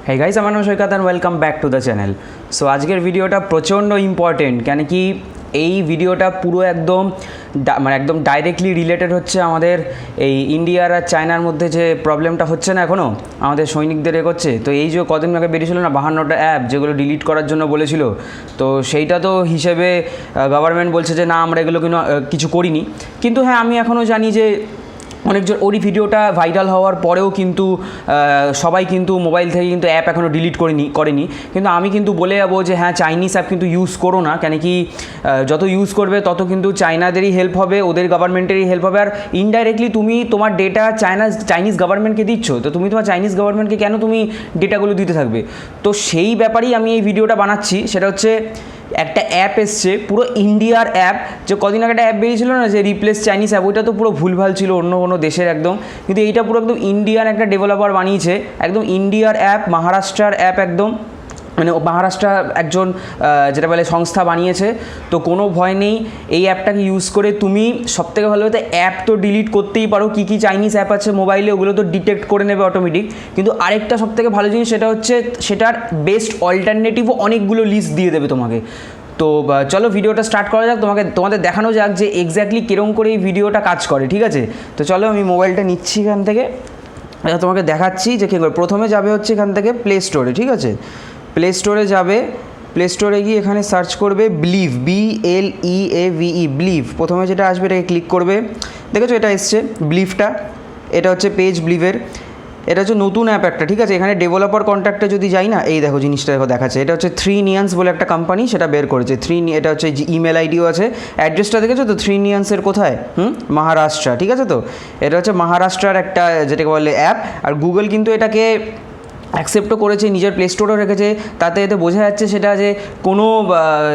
Hey guys, আমার নাম সৈকত and welcome back to the channel. So আজকের ভিডিওটা প্রচণ্ড ইম্পর্টেন্ট, কেন কি এই ভিডিওটা পুরো একদম একদম ডাইরেক্টলি রিলেটেড হচ্ছে আমাদের এই ইন্ডিয়ার আর চায়নার মধ্যে যে প্রবলেমটা হচ্ছে না এখনও আমাদের সৈনিকদের এগোচ্ছে। তো এই যে কদিন আগে বেরিয়েছিল না 52টা অ্যাপ যেগুলো ডিলিট করার জন্য বলেছিল, তো সেইটা তো হিসেবে গভর্নমেন্ট বলছে যে না আমরা এগুলো কিছু করিনি। কিন্তু হ্যাঁ, আমি এখনও জানি যে অনেকজন ওই ভিডিওটা ভাইরাল হওয়ার পরেও কিন্তু সবাই কিন্তু মোবাইল থেকে কিন্তু অ্যাপ এখনও ডিলিট করেনি। কিন্তু আমি কিন্তু বলে যাবো যে হ্যাঁ, চাইনিজ অ্যাপ কিন্তু ইউজ করো না, কেন কি যত ইউজ করবে তত কিন্তু চায়নাদেরই হেল্প হবে, ওদের গভর্নমেন্টেরই হেল্প হবে। আর ইনডাইরেক্টলি তুমি তোমার ডেটা চাইনিজ গভর্নমেন্টকে দিচ্ছ, তো তুমি তোমার চাইনিজ গভর্নমেন্টকে কেন তুমি ডেটাগুলো দিতে থাকবে? তো সেই ব্যাপারেই আমি এই ভিডিওটা বানাচ্ছি। সেটা হচ্ছে একটা অ্যাপ এসছে, পুরো ইন্ডিয়ার অ্যাপ। যে কদিন আগে একটা অ্যাপ বেরিয়েছিল না যে রিপ্লেস চাইনিজ অ্যাপ, ওইটা তো পুরো ভুলভাল ছিল, অন্য কোনো দেশের একদম। কিন্তু এইটা পুরো একদম ইন্ডিয়ার একটা ডেভেলপার বানিয়েছে, একদম ইন্ডিয়ার অ্যাপ, মহারাষ্ট্রার অ্যাপ, একদম মানে মহারাষ্ট্র একজন যেটা বলে সংস্থা বানিয়েছে। তো কোনো ভয় নেই, এই অ্যাপটাকে ইউজ করে তুমি সবথেকে ভালো হতে অ্যাপ তো ডিলিট করতেই পারো। কী কী চাইনিজ অ্যাপ আছে মোবাইলে ওগুলো তো ডিটেক্ট করে নেবে অটোমেটিক। কিন্তু আরেকটা সবথেকে ভালো জিনিস সেটা হচ্ছে সেটার বেস্ট অল্টারনেটিভও অনেকগুলো লিস্ট দিয়ে দেবে তোমাকে। তো চলো ভিডিওটা স্টার্ট করা যাক, তোমাদের দেখানো যাক যে এক্স্যাক্টলি কীরকম করে এই ভিডিওটা কাজ করে, ঠিক আছে? তো চলো আমি মোবাইলটা নিচ্ছি এখান থেকে, তোমাকে দেখাচ্ছি যে কী করে। প্রথমে যাবে হচ্ছে এখান থেকে প্লে স্টোরে, ঠিক আছে? প্লে স্টোরে যাবে, প্লে স্টোরে গিয়ে এখানে সার্চ করবে বিলিভ, BLEAVE, বিলিভ। প্রথমে যেটা আসবে এটাকে ক্লিক করবে। দেখেছো এটা এসছে বিলিভটা, এটা হচ্ছে পেজ বিলিভের। এটা হচ্ছে নতুন অ্যাপ একটা, ঠিক আছে? এখানে ডেভেলপার কন্ট্যাক্টে যদি যাই না, এই দেখো জিনিসটা দেখো দেখাচ্ছে। এটা হচ্ছে 3 নিয়ান্স বলে একটা কোম্পানি, সেটা বের করেছে। এটা হচ্ছে ইমেল আইডিও আছে, অ্যাড্রেসটা দেখেছো তো 3 নিয়ান্সের কোথায়? মহারাষ্ট্র, ঠিক আছে? তো এটা হচ্ছে মহারাষ্ট্রার একটা যেটাকে বলে অ্যাপ। আর গুগল কিন্তু এটাকে অ্যাকসেপ্টও করেছে, নিজের প্লে স্টোরেও রেখেছে। তাতে এতে বোঝা যাচ্ছে সেটা যে কোনো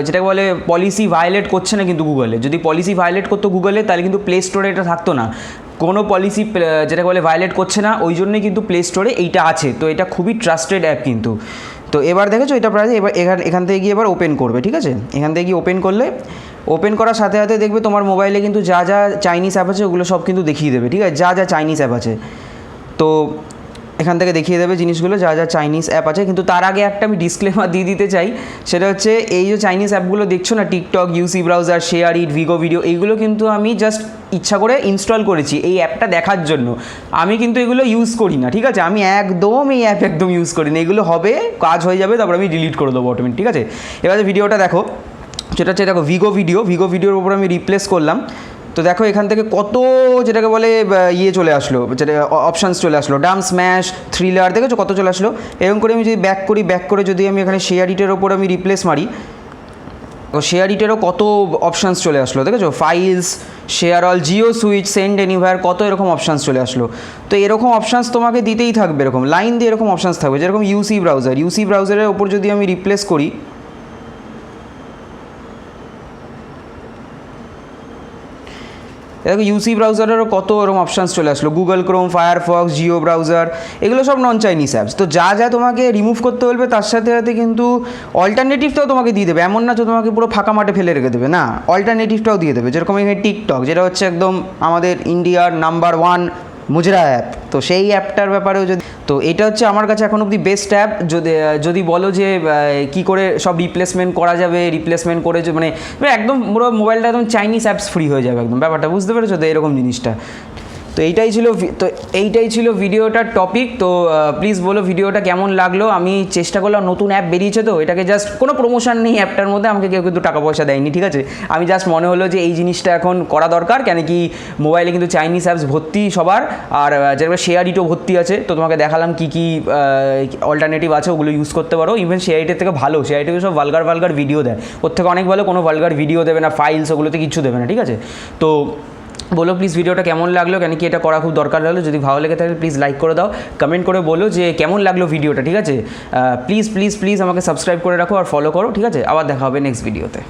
যেটাকে বলে পলিসি ভায়োলেট করছে না। কিন্তু গুগলে যদি পলিসি ভায়োলেট করতো গুগলে, তাহলে কিন্তু প্লে স্টোরে এটা থাকতো না। কোনো পলিসি যেটাকে বলে ভায়োলেট করছে না, ওই জন্যই কিন্তু প্লে স্টোরে এইটা আছে। তো এটা খুবই ট্রাস্টেড অ্যাপ কিন্তু। তো এবার দেখেছো এটা প্রায় এবার এখান থেকে গিয়ে এবার ওপেন করবে, ঠিক আছে? এখান থেকে গিয়ে ওপেন করলে, ওপেন করার সাথে সাথে দেখবে তোমার মোবাইলে কিন্তু যা যা চাইনিজ অ্যাপ আছে ওগুলো সব কিন্তু দেখিয়ে দেবে, ঠিক আছে? যা যা চাইনিজ অ্যাপ আছে, তো এখান থেকে দেখিয়ে দেবে জিনিসগুলো যা যা চাইনিজ অ্যাপ আছে। কিন্তু তার আগে একটা আমি ডিসক্লেমার দিয়ে দিতে চাই, সেটা হচ্ছে এই যে চাইনিজ অ্যাপগুলো দেখছো না, TikTok, UC browser, SHAREit, Vigo video, এইগুলো কিন্তু আমি জাস্ট ইচ্ছা করে ইনস্টল করেছি এই অ্যাপটা দেখার জন্য। আমি কিন্তু এগুলো ইউজ করি না, ঠিক আছে? আমি একদম এই অ্যাপ একদম ইউজ করি না। এগুলো হবে, কাজ হয়ে যাবে, তারপর আমি ডিলিট করে দেবো অটোমেটিক, ঠিক আছে? এবার ভিডিওটা দেখো, সেটা হচ্ছে দেখো ভিগো ভিডিওর উপর আমি রিপ্লেস করলাম। তো দেখো এখান থেকে কত যেটাকে বলে চলে আসলো, যেটা অপশানস চলে আসলো, ডান্স, স্ম্যাশ, থ্রিলার, দেখেছো কত চলে আসলো। এরকম করে আমি যদি ব্যাক করে যদি আমি এখানে শেয়ার ইটের ওপর আমি রিপ্লেস মারি, শেয়ার ইটেরও কত অপশানস চলে আসলো, দেখেছো? Files, share all, Jio switch, send anywhere, কত এরকম অপশানস চলে আসলো। তো এরকম অপশানস তোমাকে দিতেই থাকবে, এরকম লাইন দিয়ে এরকম অপশানস থাকবে। যেরকম ইউসি ব্রাউজারের ওপর যদি আমি রিপ্লেস করি, দেখো ইউসি ব্রাউজারেরও কত এরকম অপশানস চলে আসলো। Google Chrome, Firefox, Jio browser, এগুলো সব নন চাইনিজ অ্যাপস। তো যা যা তোমাকে রিমুভ করতে বলবে তার সাথে সাথে কিন্তু অল্টারনেটিভটাও তোমাকে দিয়ে দেবে। এমন না যে তোমাকে পুরো ফাঁকা মাঠে ফেলে রেখে দেবে, না, অল্টারনেটিভটাও দিয়ে দেবে। যেরকম এখানে টিকটক, যেটা হচ্ছে একদম আমাদের ইন্ডিয়ার নাম্বার 1 মুজরা অ্যাপ, তো সেই অ্যাপটার ব্যাপারেও যদি, তো এটা হচ্ছে আমার কাছে এখন অবধি বেস্ট অ্যাপ। যদি বলো যে কী করে সব রিপ্লেসমেন্ট করা যাবে, রিপ্লেসমেন্ট করে মানে একদম পুরো মোবাইলটা একদম চাইনিজ অ্যাপস ফ্রি হয়ে যাবে একদম, ব্যাপারটা বুঝতে পেরেছো তো? এরকম জিনিসটা। তো এইটাই ছিল ভিডিওটার টপিক। তো প্লিজ বলো ভিডিওটা কেমন লাগলো। আমি চেষ্টা করলাম, নতুন অ্যাপ বেরিয়েছে তো এটাকে জাস্ট কোনো প্রমোশন নেই অ্যাপটার মধ্যে, আমাকে কেউ কিন্তু টাকা পয়সা দেয়নি, ঠিক আছে? আমি জাস্ট মনে হলো যে এই জিনিসটা এখন করা দরকার, কেন কি মোবাইলে কিন্তু চাইনিজ অ্যাপস ভর্তি সবার, আর যেরকম শেয়ার ইটও ভর্তি আছে। তো তোমাকে দেখালাম কী কী অল্টারনেটিভ আছে, ওগুলো ইউজ করতে পারো। ইভেন শেয়ার ইটের থেকে ভালো, শেয়ার ইটে সব ভালগার ভিডিও দেয়, ওর থেকে অনেক ভালো কোনো ভালগার ভিডিও দেবে না, ফাইলস ওগুলোতে কিছু দেবে না, ঠিক আছে? তো বলো প্লিজ ভিডিওটা কেমন লাগলো, কেন কি এটা করা খুব দরকার লাগলো। যদি ভালো লেগে থাকে প্লিজ লাইক করে দাও, কমেন্ট করে বলো যে কেমন লাগলো ভিডিওটা, ঠিক আছে? প্লিজ আমাকে সাবস্ক্রাইব করে রাখো আর ফলো করো, ঠিক আছে? আবার দেখা হবে নেক্সট ভিডিওতে।